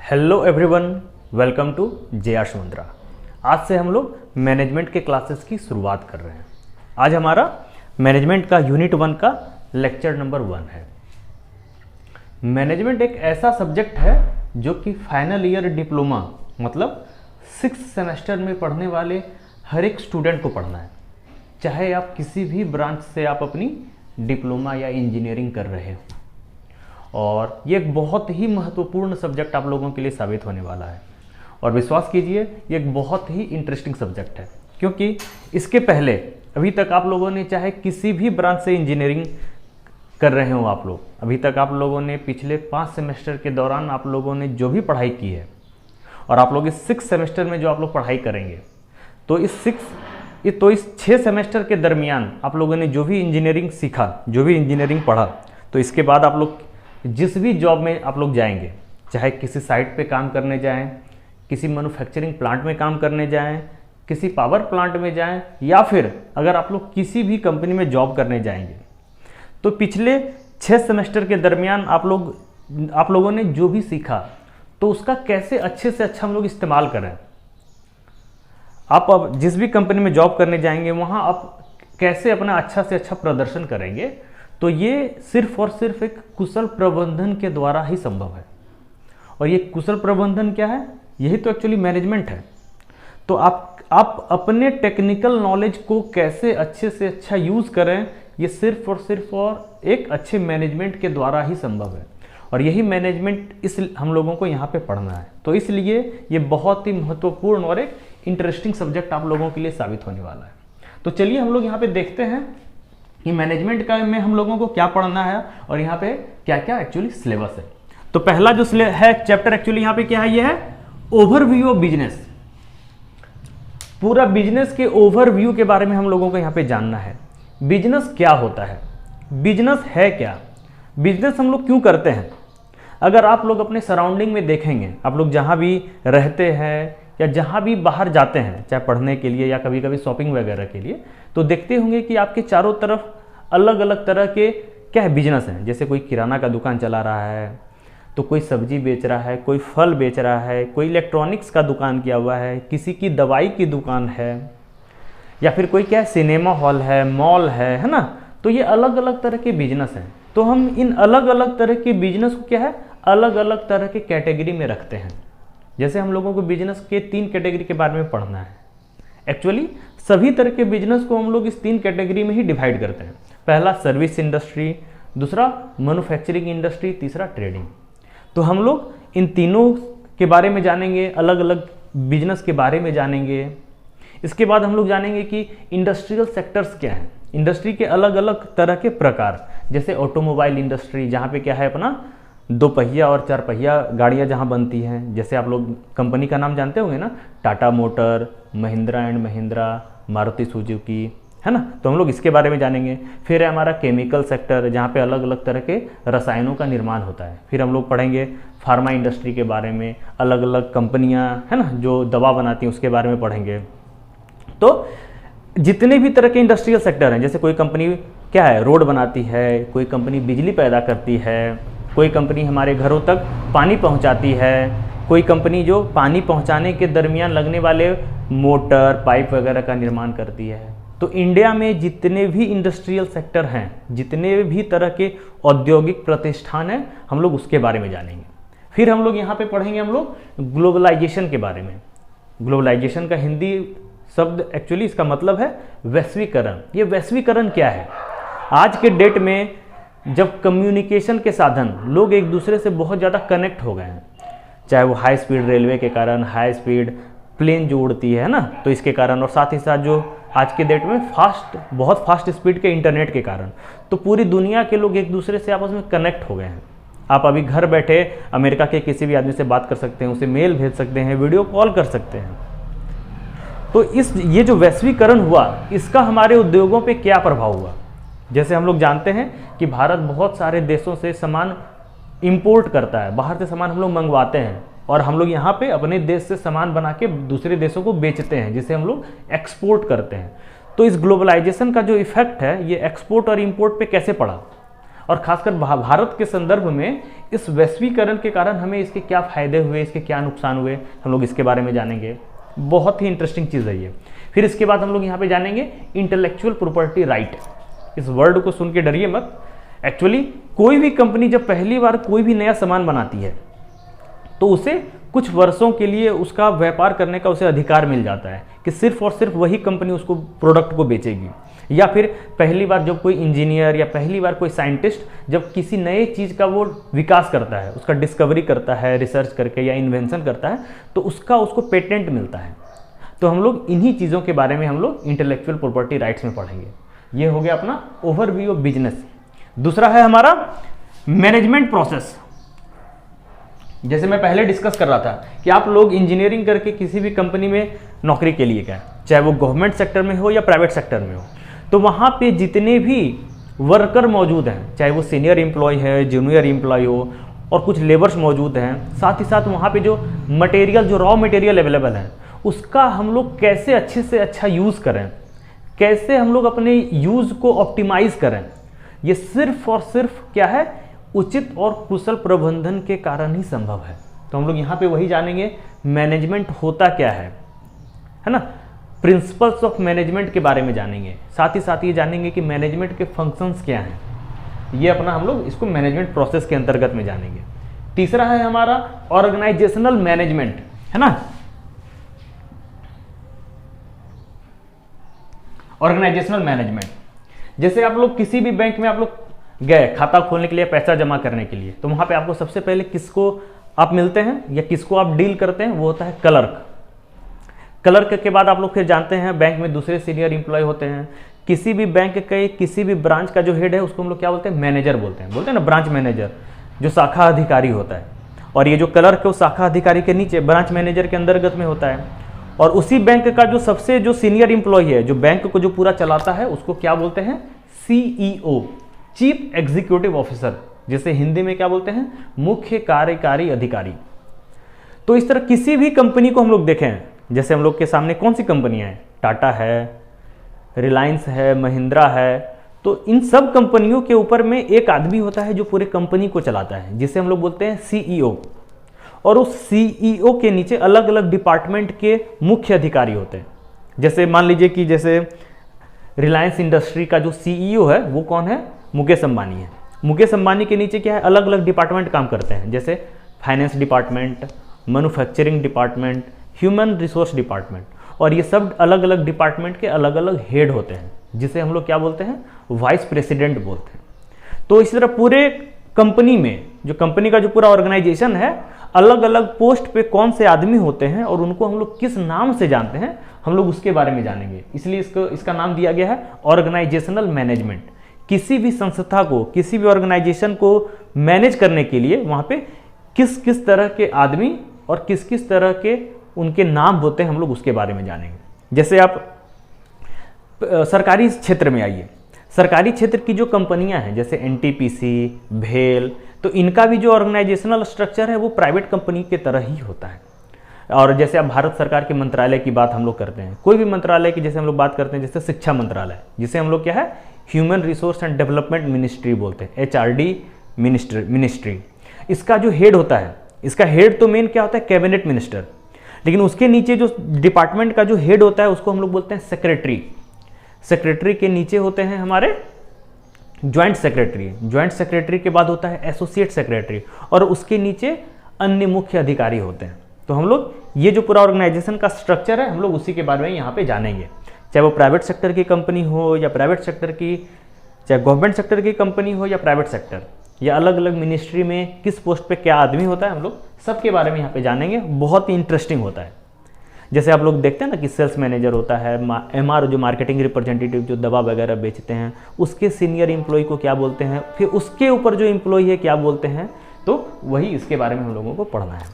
Hello everyone, welcome to JR. Sumandra. आज से हम लोग मैनेजमेंट के क्लासेस की शुरुआत कर रहे हैं। आज हमारा मैनेजमेंट का यूनिट 1 का लेक्चर नंबर 1 है। मैनेजमेंट एक ऐसा सब्जेक्ट है जो कि फाइनल ईयर डिप्लोमा मतलब 6th सेमेस्टर में पढ़ने वाले हर एक स्टूडेंट को पढ़ना है, चाहे आप किसी भी ब्रांच से आप अपनी डिप्लोमा या इंजीनियरिंग कर रहे हो। और ये एक बहुत ही महत्वपूर्ण सब्जेक्ट आप लोगों के लिए साबित होने वाला है। और विश्वास कीजिए, ये एक बहुत ही इंटरेस्टिंग सब्जेक्ट है, क्योंकि इसके पहले अभी तक आप लोगों ने चाहे किसी भी ब्रांच से इंजीनियरिंग कर रहे हो, आप लोग अभी तक आप लोगों ने पिछले 5 सेमेस्टर के दौरान आप लोगों ने जो भी पढ़ाई की है, और आप लोग इस 6th सेमेस्टर में जो आप लोग पढ़ाई करेंगे, तो इस 6 सेमेस्टर के दरमियान आप लोगों ने जो भी इंजीनियरिंग सीखा, जो भी इंजीनियरिंग पढ़ा, तो इसके बाद आप लोग जिस भी जॉब में आप लोग जाएंगे, चाहे किसी साइट पे काम करने जाएं, किसी मैन्युफैक्चरिंग प्लांट में काम करने जाएं, किसी पावर प्लांट में जाएं, या फिर अगर आप लोग किसी भी कंपनी में जॉब करने जाएंगे, तो पिछले 6 सेमेस्टर के दरमियान आप लोगों ने जो भी सीखा, तो उसका कैसे अच्छे से अच्छा हम लोग इस्तेमाल करें। आप अब जिस भी कंपनी में जॉब करने जाएंगे, वहाँ आप कैसे अपना अच्छा से अच्छा प्रदर्शन करेंगे, तो ये सिर्फ और सिर्फ एक कुशल प्रबंधन के द्वारा ही संभव है। और ये कुशल प्रबंधन क्या है? यही तो एक्चुअली मैनेजमेंट है। तो आप अपने टेक्निकल नॉलेज को कैसे अच्छे से अच्छा यूज़ करें, ये सिर्फ और एक अच्छे मैनेजमेंट के द्वारा ही संभव है। और यही मैनेजमेंट हम लोगों को यहाँ पे पढ़ना है। तो इसलिए ये बहुत ही महत्वपूर्ण और एक इंटरेस्टिंग सब्जेक्ट आप लोगों के लिए साबित होने वाला है। तो चलिए हम लोग यहाँ पे देखते हैं कि मैनेजमेंट का में हम लोगों को क्या पढ़ना है और यहाँ पे क्या क्या एक्चुअली सिलेबस है। तो पहला जो है चैप्टर एक्चुअली यहाँ पे क्या है, ये है ओवरव्यू ऑफ बिजनेस। पूरा बिजनेस के ओवरव्यू के बारे में हम लोगों को यहाँ पे जानना है। बिजनेस क्या होता है, बिजनेस है क्या, बिजनेस हम लोग क्यों करते हैं। अगर आप लोग अपने सराउंडिंग में देखेंगे, आप लोग जहाँ भी रहते हैं या जहाँ भी बाहर जाते हैं, चाहे पढ़ने के लिए या कभी कभी शॉपिंग वगैरह के लिए, तो देखते होंगे कि आपके चारों तरफ अलग अलग तरह के क्या है बिजनेस हैं। जैसे कोई किराना का दुकान चला रहा है, तो कोई सब्जी बेच रहा है, कोई फल बेच रहा है, कोई इलेक्ट्रॉनिक्स का दुकान किया हुआ है, किसी की दवाई की दुकान है, या फिर कोई क्या है सिनेमा हॉल है, मॉल है ना। तो ये अलग अलग तरह के बिजनेस हैं। तो हम इन अलग अलग तरह के बिजनेस को क्या है, अलग अलग तरह के कैटेगरी में रखते हैं। जैसे हम लोगों को बिजनेस के 3 कैटेगरी के बारे में पढ़ना है। एक्चुअली सभी तरह के बिजनेस को हम लोग इस 3 कैटेगरी में ही डिवाइड करते हैं। पहला सर्विस इंडस्ट्री, दूसरा मैन्युफैक्चरिंग इंडस्ट्री, तीसरा ट्रेडिंग। तो हम लोग इन तीनों के बारे में जानेंगे, अलग अलग बिजनेस के बारे में जानेंगे। इसके बाद हम लोग जानेंगे कि इंडस्ट्रियल सेक्टर्स क्या हैं, इंडस्ट्री के अलग अलग तरह के प्रकार। जैसे ऑटोमोबाइल इंडस्ट्री, जहाँ पे क्या है अपना 2 पहिया और 4 पहिया गाड़ियाँ जहाँ बनती हैं। जैसे आप लोग कंपनी का नाम जानते होंगे ना, Tata motor, Mahindra and Mahindra, Maruti Suzuki, है ना। तो हम लोग इसके बारे में जानेंगे। फिर है हमारा केमिकल सेक्टर, जहाँ पे अलग अलग तरह के रसायनों का निर्माण होता है। फिर हम लोग पढ़ेंगे फार्मा इंडस्ट्री के बारे में, अलग अलग कंपनियाँ है ना जो दवा बनाती हैं उसके बारे में पढ़ेंगे। तो जितने भी तरह के इंडस्ट्रियल सेक्टर हैं, जैसे कोई कंपनी क्या है रोड बनाती है, कोई कंपनी बिजली पैदा करती है, कोई कंपनी हमारे घरों तक पानी पहुंचाती है, कोई कंपनी जो पानी पहुंचाने के दरमियान लगने वाले मोटर पाइप वगैरह का निर्माण करती है। तो इंडिया में जितने भी इंडस्ट्रियल सेक्टर हैं, जितने भी तरह के औद्योगिक प्रतिष्ठान हैं, हम लोग उसके बारे में जानेंगे। फिर हम लोग यहाँ पे पढ़ेंगे हम लोग ग्लोबलाइजेशन के बारे में। ग्लोबलाइजेशन का हिंदी शब्द एक्चुअली इसका मतलब है वैश्वीकरण। ये वैश्वीकरण क्या है? आज के डेट में जब कम्युनिकेशन के साधन लोग एक दूसरे से बहुत ज़्यादा कनेक्ट हो गए हैं, चाहे वो हाई स्पीड रेलवे के कारण, हाई स्पीड प्लेन जो उड़ती है ना, तो इसके कारण, और साथ ही साथ जो आज के डेट में बहुत फास्ट स्पीड के इंटरनेट के कारण, तो पूरी दुनिया के लोग एक दूसरे से आपस में कनेक्ट हो गए हैं। आप अभी घर बैठे अमेरिका के किसी भी आदमी से बात कर सकते हैं, उसे मेल भेज सकते हैं, वीडियो कॉल कर सकते हैं। तो ये जो वैश्वीकरण हुआ, इसका हमारे उद्योगों पे क्या प्रभाव हुआ? जैसे हम लोग जानते हैं कि भारत बहुत सारे देशों से सामान इंपोर्ट करता है, बाहर से सामान हम लोग मंगवाते हैं, और हम लोग यहाँ पे अपने देश से सामान बना के दूसरे देशों को बेचते हैं, जिसे हम लोग एक्सपोर्ट करते हैं। तो इस ग्लोबलाइजेशन का जो इफेक्ट है, ये एक्सपोर्ट और इंपोर्ट पे कैसे पड़ा, और खासकर भारत के संदर्भ में इस वैश्वीकरण के कारण हमें इसके क्या फ़ायदे हुए, इसके क्या नुकसान हुए, हम लोग इसके बारे में जानेंगे। बहुत ही इंटरेस्टिंग चीज़ है ये। फिर इसके बाद हम लोग यहाँ पे जानेंगे इंटेलेक्चुअल प्रॉपर्टी राइट। इस वर्ड को सुन के डरिए मत। एक्चुअली कोई भी कंपनी जब पहली बार कोई भी नया सामान बनाती है तो उसे कुछ वर्षों के लिए उसका व्यापार करने का उसे अधिकार मिल जाता है कि सिर्फ और सिर्फ वही कंपनी उसको प्रोडक्ट को बेचेगी। या फिर पहली बार जब कोई इंजीनियर या पहली बार कोई साइंटिस्ट जब किसी नए चीज़ का वो विकास करता है, उसका डिस्कवरी करता है रिसर्च करके या इन्वेंशन करता है, तो उसको पेटेंट मिलता है। तो हम लोग इन्हीं चीज़ों के बारे में हम लोग इंटेलेक्चुअल प्रॉपर्टी राइट्स में पढ़ेंगे। ये हो गया अपना ओवरव्यू ऑफ बिजनेस। दूसरा है हमारा मैनेजमेंट प्रोसेस। जैसे मैं पहले डिस्कस कर रहा था कि आप लोग इंजीनियरिंग करके किसी भी कंपनी में नौकरी के लिए गए, चाहे वो गवर्नमेंट सेक्टर में हो या प्राइवेट सेक्टर में हो, तो वहाँ पे जितने भी वर्कर मौजूद हैं, चाहे वो सीनियर एम्प्लॉय है, जूनियर एम्प्लॉय हो, और कुछ लेबर्स मौजूद हैं, साथ ही साथ वहाँ पे जो मटेरियल, जो रॉ मटेरियल अवेलेबल है, उसका हम लोग कैसे अच्छे से अच्छा यूज़ करें, कैसे हम लोग अपने यूज़ को ऑप्टिमाइज़ करें, ये सिर्फ और सिर्फ क्या है, उचित और कुशल प्रबंधन के कारण ही संभव है। तो हम लोग यहाँ पे वही जानेंगे मैनेजमेंट होता क्या है ना, प्रिंसिपल्स ऑफ मैनेजमेंट के बारे में जानेंगे। साथ ही साथ ये जानेंगे कि मैनेजमेंट के फंक्शंस क्या हैं। ये अपना हम लोग इसको मैनेजमेंट प्रोसेस के अंतर्गत में जानेंगे। तीसरा है हमारा ऑर्गेनाइजेशनल मैनेजमेंट, है ना। ऑर्गेनाइजेशनल मैनेजमेंट, जैसे आप लोग किसी भी बैंक में आप लोग गए खाता खोलने के लिए, पैसा जमा करने के लिए, तो वहां पे आपको सबसे पहले किसको आप मिलते हैं या किसको आप डील करते हैं, वो होता है क्लर्क। क्लर्क के बाद आप लोग फिर जानते हैं बैंक में दूसरे सीनियर एम्प्लॉय होते हैं। किसी भी बैंक के किसी भी ब्रांच का जो हेड है उसको हम लोग क्या बोलते हैं, मैनेजर बोलते हैं ना, ब्रांच मैनेजर, जो शाखा अधिकारी होता है। और ये जो क्लर्क है वो शाखा अधिकारी के नीचे ब्रांच मैनेजर के अंतर्गत में होता है। और उसी बैंक का जो सबसे जो सीनियर एम्प्लॉय है, जो बैंक को जो पूरा चलाता है, उसको क्या बोलते हैं, CEO, चीफ एग्जीक्यूटिव ऑफिसर, जिसे हिंदी में क्या बोलते हैं, मुख्य कार्यकारी अधिकारी। तो इस तरह किसी भी कंपनी को हम लोग देखें, जैसे हम लोग के सामने कौन सी कंपनियां हैं, टाटा है, रिलायंस है, महिंद्रा है, तो इन सब कंपनियों के ऊपर में एक आदमी होता है जो पूरे कंपनी को चलाता है, जिसे हम लोग बोलते हैं CEO। और उस CEO के नीचे अलग अलग डिपार्टमेंट के मुख्य अधिकारी होते हैं। जैसे मान लीजिए कि जैसे रिलायंस इंडस्ट्री का जो CEO है वो कौन है, मुकेश अंबानी है। मुकेश अंबानी के नीचे क्या है, अलग अलग डिपार्टमेंट काम करते हैं, जैसे finance department, manufacturing department, human resource department. और ये सब अलग अलग डिपार्टमेंट के अलग अलग हेड होते हैं, जिसे हम लोग क्या बोलते हैं, वाइस प्रेसिडेंट बोलते हैं। तो इसी तरह पूरे कंपनी में, जो कंपनी का जो पूरा ऑर्गेनाइजेशन है, अलग अलग पोस्ट पे कौन से आदमी होते हैं और उनको हम लोग किस नाम से जानते हैं, हम लोग उसके बारे में जानेंगे। इसलिए इसका नाम दिया गया है ऑर्गेनाइजेशनल मैनेजमेंट। किसी भी संस्था को, किसी भी ऑर्गेनाइजेशन को मैनेज करने के लिए वहाँ पे किस किस तरह के आदमी और किस किस तरह के उनके नाम होते हैं, हम लोग उसके बारे में जानेंगे। जैसे आप सरकारी क्षेत्र में आइए, सरकारी क्षेत्र की जो कंपनियां हैं, जैसे NTPC, भेल, तो इनका भी जो ऑर्गेनाइजेशनल स्ट्रक्चर है वो प्राइवेट कंपनी के तरह ही होता है। और जैसे आप भारत सरकार के मंत्रालय की बात हम लोग करते हैं, कोई भी मंत्रालय की जैसे हम लोग बात करते हैं, जैसे शिक्षा मंत्रालय, जिसे हम लोग क्या है, human resource and development ministry बोलते हैं, HRD मिनिस्ट्री। इसका जो हेड होता है, इसका हेड तो मेन क्या होता है, कैबिनेट मिनिस्टर, लेकिन उसके नीचे जो डिपार्टमेंट का जो हेड होता है उसको हम लोग बोलते हैं सेक्रेटरी। सेक्रेटरी के नीचे होते हैं हमारे ज्वाइंट सेक्रेटरी, ज्वाइंट सेक्रेटरी के बाद होता है एसोसिएट सेक्रेटरी, और उसके नीचे अन्य मुख्य अधिकारी होते हैं। तो हम लोग ये जो पूरा ऑर्गेनाइजेशन का स्ट्रक्चर है, हम लोग उसी के बारे में यहाँ पे जानेंगे। चाहे वो प्राइवेट सेक्टर की कंपनी हो या प्राइवेट सेक्टर की, चाहे गवर्नमेंट सेक्टर की कंपनी हो या प्राइवेट सेक्टर, या अलग अलग मिनिस्ट्री में किस पोस्ट पे क्या आदमी होता है, हम लोग सबके बारे में यहाँ पे जानेंगे। बहुत ही इंटरेस्टिंग होता है। जैसे आप लोग देखते हैं ना कि सेल्स मैनेजर होता है, MR जो मार्केटिंग रिप्रेजेंटेटिव जो दवा वगैरह बेचते हैं, उसके सीनियर एम्प्लॉय को क्या बोलते हैं, फिर उसके ऊपर जो एम्प्लॉय है क्या बोलते हैं, तो वही इसके बारे में हम लोगों को पढ़ना है।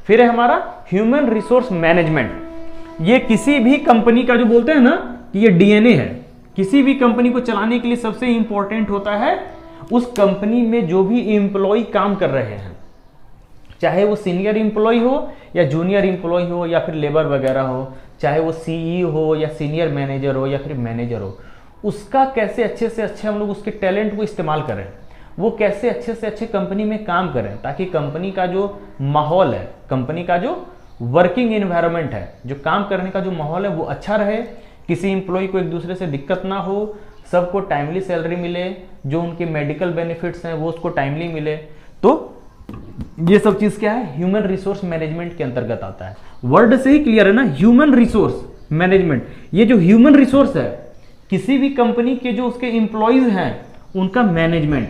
फिर है हमारा ह्यूमन रिसोर्स मैनेजमेंट। ये किसी भी कंपनी का जो बोलते हैं ना कि ये DNA है, किसी भी कंपनी को चलाने के लिए सबसे इंपॉर्टेंट होता है उस कंपनी में जो भी एम्प्लॉय काम कर रहे हैं, चाहे वो सीनियर एम्प्लॉय हो या जूनियर एम्प्लॉय हो या फिर लेबर वगैरह हो, चाहे वो CEO हो या सीनियर मैनेजर हो या फिर मैनेजर हो, उसका कैसे अच्छे से अच्छे हम लोग उसके टैलेंट को इस्तेमाल करें, वो कैसे अच्छे से अच्छे कंपनी में काम करें, ताकि कंपनी का जो माहौल है, कंपनी का जो वर्किंग एनवायरनमेंट है, जो काम करने का जो माहौल है वो अच्छा रहे, किसी एम्प्लॉय को एक दूसरे से दिक्कत ना हो, सबको टाइमली सैलरी मिले, जो उनके मेडिकल बेनिफिट्स हैं वो उसको टाइमली मिले। तो ये सब चीज क्या है, ह्यूमन रिसोर्स मैनेजमेंट के अंतर्गत आता है। वर्ड से ही क्लियर है ना, ह्यूमन रिसोर्स मैनेजमेंट। ये जो ह्यूमन रिसोर्स है, किसी भी कंपनी के जो उसके एम्प्लॉयज हैं उनका मैनेजमेंट,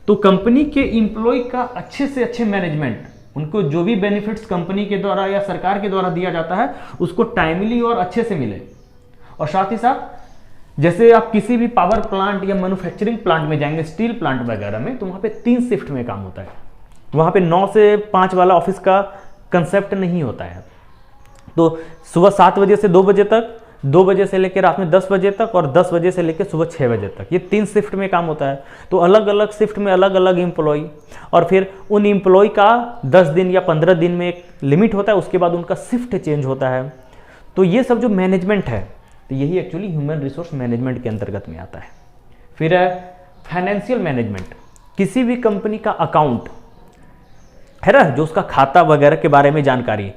तो कंपनी के एम्प्लॉय का अच्छे से अच्छे मैनेजमेंट, उनको जो भी बेनिफिट्स कंपनी के द्वारा या सरकार के द्वारा दिया जाता है उसको टाइमली और अच्छे से मिले। और साथ ही साथ जैसे आप किसी भी पावर प्लांट या मैन्युफैक्चरिंग प्लांट में जाएंगे, स्टील प्लांट वगैरह में, तो वहां पे 3 शिफ्ट में काम होता है। वहां पे 9 से 5 वाला ऑफिस का कंसेप्ट नहीं होता है। तो सुबह 7 बजे से 2 बजे तक, 2 बजे से लेकर रात में 10 बजे तक, और 10 बजे से लेकर सुबह 6 बजे तक, ये 3 शिफ्ट में काम होता है। तो अलग अलग शिफ्ट में अलग अलग एम्प्लॉय, और फिर उन एम्प्लॉय का 10 दिन या 15 दिन में एक लिमिट होता है, उसके बाद उनका शिफ्ट चेंज होता है। तो ये सब जो मैनेजमेंट है, तो यही एक्चुअली ह्यूमन रिसोर्स मैनेजमेंट के अंतर्गत में आता है। फिर है फाइनेंशियल मैनेजमेंट। किसी भी कंपनी का अकाउंट है ना, जो उसका खाता वगैरह के बारे में जानकारी,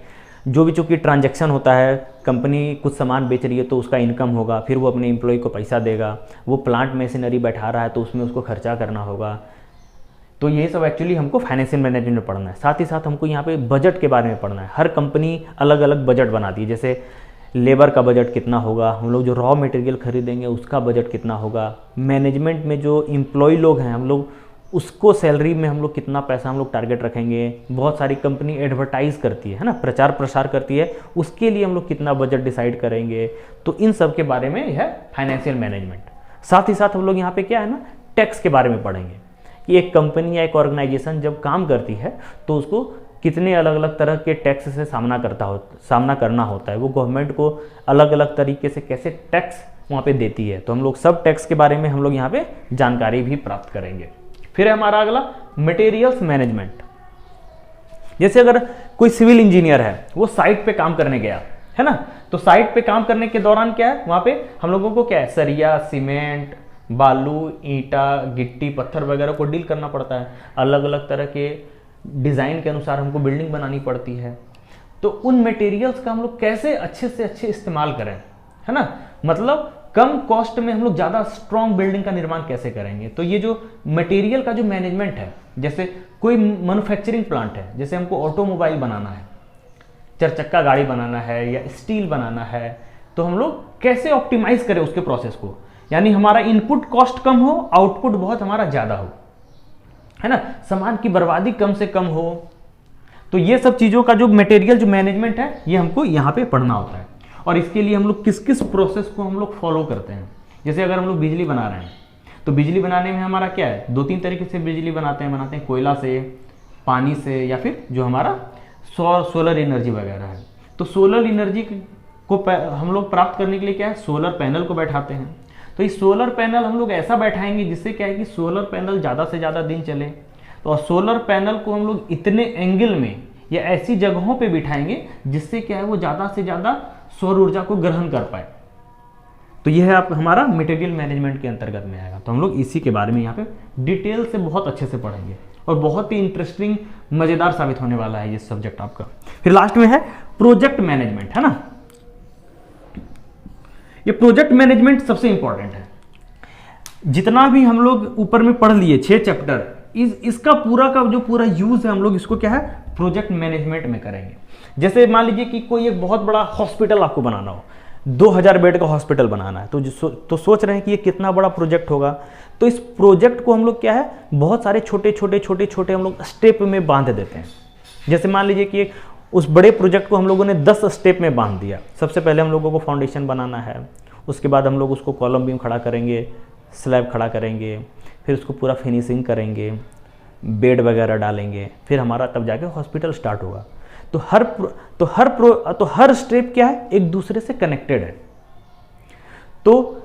जो भी चूंकि ट्रांजैक्शन होता है, कंपनी कुछ सामान बेच रही है तो उसका इनकम होगा, फिर वो अपने एम्प्लॉय को पैसा देगा, वो प्लांट मशीनरी बैठा रहा है तो उसमें उसको खर्चा करना होगा। तो ये सब एक्चुअली हमको फाइनेंशियल मैनेजमेंट में पढ़ना है। साथ ही साथ हमको यहाँ पे बजट के बारे में पढ़ना है। हर कंपनी अलग अलग बजट बनाती है, जैसे लेबर का बजट कितना होगा, हम लोग जो रॉ मटेरियल खरीदेंगे उसका बजट कितना होगा, मैनेजमेंट में जो एम्प्लॉय लोग हैं हम लोग उसको सैलरी में हम लोग कितना पैसा हम लोग टारगेट रखेंगे। बहुत सारी कंपनी एडवर्टाइज करती है ना, प्रचार प्रसार करती है, उसके लिए हम लोग कितना बजट डिसाइड करेंगे। तो इन सब के बारे में यह फाइनेंशियल मैनेजमेंट। साथ ही साथ हम लोग यहाँ पे क्या है ना, टैक्स के बारे में पढ़ेंगे कि एक कंपनी या एक ऑर्गेनाइजेशन जब काम करती है तो उसको कितने अलग अलग तरह के टैक्स से सामना करना होता है, वो गवर्नमेंट को अलग अलग तरीके से कैसे टैक्स वहाँ पे देती है। तो हम लोग सब टैक्स के बारे में हम लोग यहाँ पे जानकारी भी प्राप्त करेंगे। फिर है हमारा अगला मटेरियल्स मैनेजमेंट। जैसे अगर कोई सिविल इंजीनियर है, वो साइट पे काम करने गया है ना, तो साइट पे काम करने के दौरान क्या है, वहाँ पे हम लोगों को क्या है, सरिया, सीमेंट, बालू, ईंटा, गिट्टी, पत्थर वगैरह को डील करना पड़ता है। अलग अलग तरह के डिज़ाइन के अनुसार हमको बिल्डिंग बनानी पड़ती है। तो उन मटेरियल्स का हम लोग कैसे अच्छे से अच्छे इस्तेमाल करें, है ना, मतलब कम कॉस्ट में हम लोग ज़्यादा स्ट्रॉन्ग बिल्डिंग का निर्माण कैसे करेंगे। तो ये जो मटेरियल का जो मैनेजमेंट है, जैसे कोई मैन्युफैक्चरिंग प्लांट है, जैसे हमको ऑटोमोबाइल बनाना है, 4 चक्का गाड़ी बनाना है या स्टील बनाना है, तो हम लोग कैसे ऑप्टिमाइज करें उसके प्रोसेस को, यानी हमारा इनपुट कॉस्ट कम हो, आउटपुट बहुत हमारा ज़्यादा हो, है ना, सामान की बर्बादी कम से कम हो। तो ये सब चीज़ों का जो मटेरियल जो मैनेजमेंट है, ये हमको यहाँ पे पढ़ना होता है। और इसके लिए हम लोग किस किस प्रोसेस को हम लोग फॉलो करते हैं। जैसे अगर हम लोग बिजली बना रहे हैं, तो बिजली बनाने में हमारा क्या है, 2-3 तरीके से बिजली बनाते हैं कोयला से, पानी से, या फिर जो हमारा सोलर एनर्जी वगैरह है। तो सोलर एनर्जी को हम लोग प्राप्त करने के लिए क्या है, सोलर पैनल को बैठाते हैं। तो इस सोलर पैनल हम लोग ऐसा बैठाएंगे जिससे क्या है कि सोलर पैनल ज़्यादा से ज़्यादा दिन चले। तो सोलर पैनल को हम लोग इतने एंगल में या ऐसी जगहों पे बिठाएंगे जिससे क्या है, वो ज़्यादा से ज़्यादा सौर ऊर्जा को ग्रहण कर पाए। तो यह है आप हमारा मटेरियल मैनेजमेंट के अंतर्गत में आएगा। तो हम लोग इसी के बारे में यहाँ पे डिटेल से बहुत अच्छे से पढ़ेंगे और बहुत ही इंटरेस्टिंग मज़ेदार साबित होने वाला है ये सब्जेक्ट आपका। फिर लास्ट में है प्रोजेक्ट मैनेजमेंट, है ना। ये प्रोजेक्ट मैनेजमेंट सबसे इंपॉर्टेंट है। जितना भी हम लोग ऊपर में पढ़ लिए 6 चैप्टर, इसका पूरा का जो पूरा यूज है हम लोग इसको क्या है, प्रोजेक्ट मैनेजमेंट में करेंगे। जैसे मान लीजिए कि कोई एक बहुत बड़ा हॉस्पिटल आपको बनाना हो, 2000 बेड का हॉस्पिटल बनाना है, तो सोच रहे हैं कि ये कितना बड़ा प्रोजेक्ट होगा। तो इस प्रोजेक्ट को हम लोग क्या है, बहुत सारे छोटे छोटे हम लोग स्टेप में बांध देते हैं। जैसे मान लीजिए कि उस बड़े प्रोजेक्ट को हम लोगों ने 10 स्टेप में बांध दिया। सबसे पहले हम लोगों को फाउंडेशन बनाना है, उसके बाद हम लोग उसको कॉलम बीम खड़ा करेंगे, स्लैब खड़ा करेंगे, फिर उसको पूरा फिनिशिंग करेंगे, बेड वगैरह डालेंगे, फिर हमारा तब जाके हॉस्पिटल स्टार्ट होगा। तो हर स्टेप क्या है, एक दूसरे से कनेक्टेड है। तो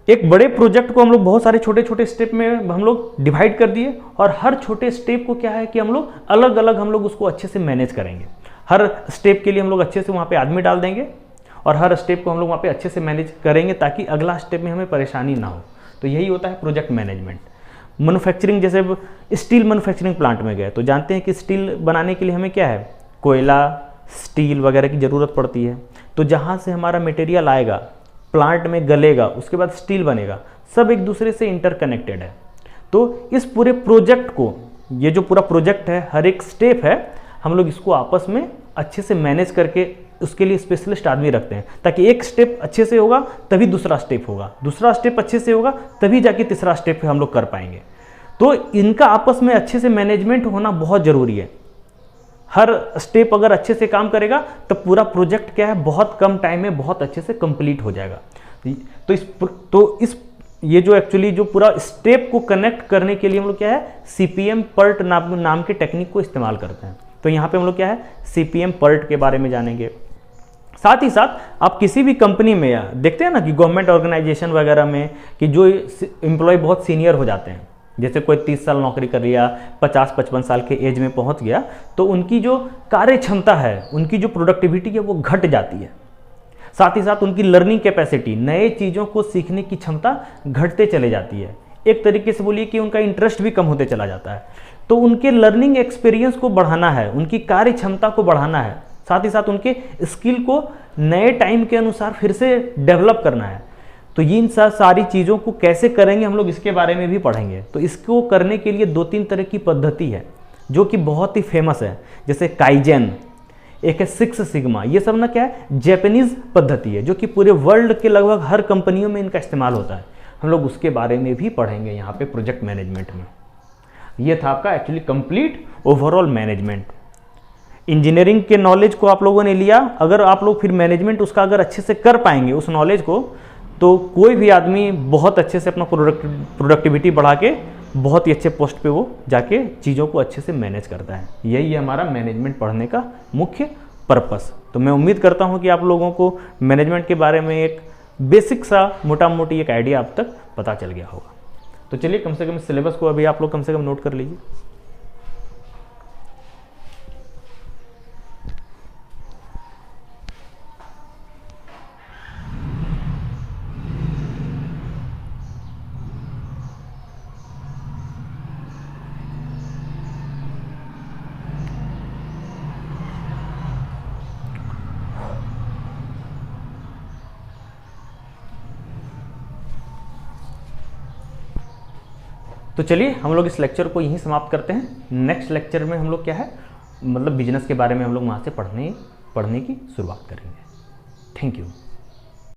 एक बड़े प्रोजेक्ट को हम लोग बहुत सारे छोटे छोटे स्टेप में हम लोग डिवाइड कर दिए, और हर छोटे स्टेप को क्या है कि हम लोग अलग अलग हम लोग उसको अच्छे से मैनेज करेंगे। हर स्टेप के लिए हम लोग अच्छे से वहाँ पे आदमी डाल देंगे, और हर स्टेप को हम लोग वहाँ पे अच्छे से मैनेज करेंगे ताकि अगला स्टेप में हमें परेशानी ना हो। तो यही होता है प्रोजेक्ट मैनेजमेंट। मैन्युफैक्चरिंग, जैसे स्टील मैन्युफैक्चरिंग प्लांट में गए तो जानते हैं कि स्टील बनाने के लिए हमें क्या है, कोयला, स्टील वगैरह की ज़रूरत पड़ती है। तो जहाँ से हमारा मटेरियल आएगा, प्लांट में गलेगा, उसके बाद स्टील बनेगा, सब एक दूसरे से इंटरकनेक्टेड है। तो इस पूरे प्रोजेक्ट को, ये जो पूरा प्रोजेक्ट है, हर एक स्टेप है, हम लोग इसको आपस में अच्छे से मैनेज करके उसके लिए स्पेशलिस्ट आदमी रखते हैं, ताकि एक स्टेप अच्छे से होगा तभी दूसरा स्टेप होगा, दूसरा स्टेप अच्छे से होगा तभी जाके तीसरा स्टेप हम लोग कर पाएंगे। तो इनका आपस में अच्छे से मैनेजमेंट होना बहुत ज़रूरी है। हर स्टेप अगर अच्छे से काम करेगा तो पूरा प्रोजेक्ट क्या है, बहुत कम टाइम में बहुत अच्छे से कंप्लीट हो जाएगा। ये जो एक्चुअली जो पूरा स्टेप को कनेक्ट करने के लिए हम लोग क्या है, CPM PERT नाम के टेक्निक को इस्तेमाल करते हैं। तो यहाँ पे हम लोग क्या है, CPM PERT के बारे में जानेंगे। साथ ही साथ आप किसी भी कंपनी में देखते हैं ना कि गवर्नमेंट ऑर्गेनाइजेशन वगैरह में कि जो एम्प्लॉय बहुत सीनियर हो जाते हैं, जैसे कोई 30 साल नौकरी कर लिया, 50-55 साल के एज में पहुंच गया, तो उनकी जो कार्य क्षमता है, उनकी जो प्रोडक्टिविटी है वो घट जाती है। साथ ही साथ उनकी लर्निंग कैपेसिटी, नए चीज़ों को सीखने की क्षमता घटते चले जाती है। एक तरीके से बोलिए कि उनका इंटरेस्ट भी कम होते चला जाता है। तो उनके लर्निंग एक्सपीरियंस को बढ़ाना है, उनकी कार्य क्षमता को बढ़ाना है, साथ ही साथ उनके स्किल को नए टाइम के अनुसार फिर से डेवलप करना है। तो इन सारी चीज़ों को कैसे करेंगे हम लोग, इसके बारे में भी पढ़ेंगे। तो इसको करने के लिए 2-3 तरह की पद्धति है जो कि बहुत ही फेमस है, जैसे काइजेन, एक है 6 सिग्मा। ये सब ना क्या है, जापानीज पद्धति है जो कि पूरे वर्ल्ड के लगभग हर कंपनियों में इनका इस्तेमाल होता है। हम लोग उसके बारे में भी पढ़ेंगे यहाँ पे प्रोजेक्ट मैनेजमेंट में। ये था आपका actually complete overall management. Engineering के नॉलेज को आप लोगों ने लिया, अगर आप लोग फिर मैनेजमेंट उसका अगर अच्छे से कर पाएंगे उस नॉलेज को, तो कोई भी आदमी बहुत अच्छे से अपना प्रोडक्टिविटी बढ़ा के बहुत ही अच्छे पोस्ट पे वो जाके चीज़ों को अच्छे से मैनेज करता है। यही है हमारा मैनेजमेंट पढ़ने का मुख्य पर्पस। तो मैं उम्मीद करता हूँ कि आप लोगों को मैनेजमेंट के बारे में एक बेसिक सा मोटा मोटी एक आइडिया अब तक पता चल गया होगा। तो चलिए कम से कम सिलेबस को अभी आप लोग कम से कम नोट कर लीजिए। तो चलिए हम लोग इस लेक्चर को यहीं समाप्त करते हैं। नेक्स्ट लेक्चर में हम लोग क्या है, मतलब बिजनेस के बारे में हम लोग वहाँ से पढ़ने की शुरुआत करेंगे। Thank you.